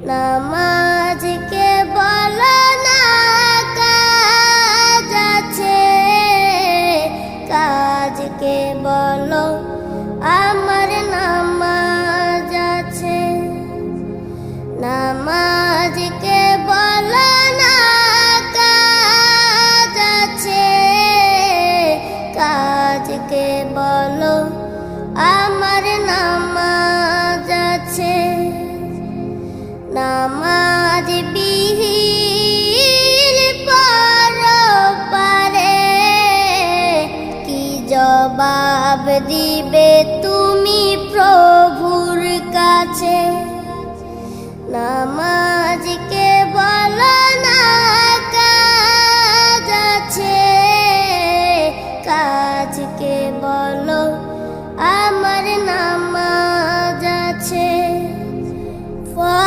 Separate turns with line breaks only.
নামাজকে বলো না কাজ আছে, কাজকে বলো আমার নামাজ আছে। নামাজকে বলো না কাজ আছে, কাজকে বলো আমার নামাজ আছে। নামাজ বিহীন পরপারে কি জবাব দিবে তুমি প্রভুর কাছে? নামাজ